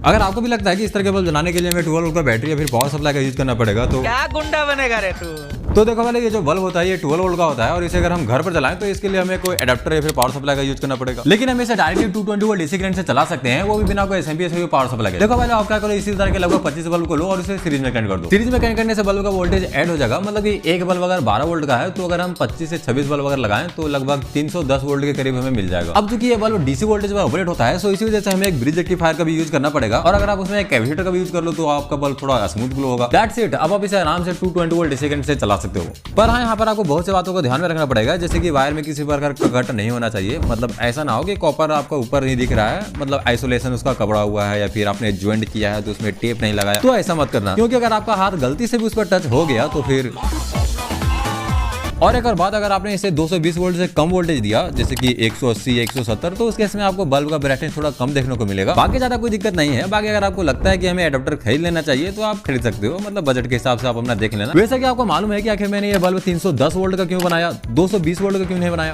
अगर आपको भी लगता है कि इस तरह के बल्ब जलाने के लिए हमें 12 वोल्ट का बैटरी या फिर पावर सप्लाई का यूज करना पड़ेगा तो क्या गुंडा बनेगा रे तू। तो देखो वाले ये जो बल्ब होता है ये 12 वोल्ट का होता है और इसे अगर हम घर पर चलाएं तो इसके लिए हमें कोई एडाप्टर या फिर पावर सप्लाई का यूज करना पड़ेगा। लेकिन हम इसे डायरेक्टली 220 वोल्ट डीसी करंट से चला सकते हैं, वो भी बिना कोई एसएमपीएस या पावर सप्लाई के। देखो वाले आप क्या करो, इसी तरह के लगभग 25 बल्ब को लो और इसे सीरीज में कनेक्ट कर दो। सीरीज में कनेक्ट करने से बल्ब का वोल्टेज ऐड हो जाएगा, मतलब कि एक बल्ब अगर 12 वोल्ट का है तो अगर हम 25 से 26 बल्ब अगर लगाएं तो लगभग 310 वोल्ट के करीब हमें मिल जाएगा। अब चूंकि ये बल्ब डीसी वोल्टेज पर ऑपरेट होता है, सो इसी वजह से हमें एक ब्रिज रेक्टिफायर का भी यूज करना पड़ेगा और अगर आप उसमें एक कैपेसिटर का भी यूज कर लो तो आपका बल्ब थोड़ा स्मूथ ग्लो होगा। That's it. अब आप इसे आराम से 220 वोल्ट डीसी करंट से चला सकते हो। पर हाँ, यहाँ पर आपको बहुत से बातों को ध्यान में रखना पड़ेगा, जैसे कि वायर में किसी प्रकार का कट नहीं होना चाहिए। मतलब ऐसा ना हो कि कॉपर आपका ऊपर नहीं दिख रहा है, मतलब आइसोलेशन उसका कपड़ा हुआ है या फिर आपने ज्वाइंट किया है तो उसमें टेप नहीं लगाया, तो ऐसा मत करना, क्योंकि अगर आपका हाथ गलती से भी उस पर टच हो गया तो फिर। और एक और बात, अगर आपने इसे 220 वोल्ट से कम वोल्टेज दिया जैसे कि 180 170 तो उस केस में आपको बल्ब का ब्राइटनेस थोड़ा कम देखने को मिलेगा। बाकी ज्यादा कोई दिक्कत नहीं है। बाकी अगर आपको लगता है कि हमें एडाप्टर खरीद लेना चाहिए तो आप खरीद सकते हो, मतलब बजट के हिसाब से आप अपना देख लेना। वैसे कि आपको मालूम है कि आखिर मैंने ये बल्ब 310 वोल्ट का क्यों बनाया, 220 वोल्ट का क्यों नहीं बनाया?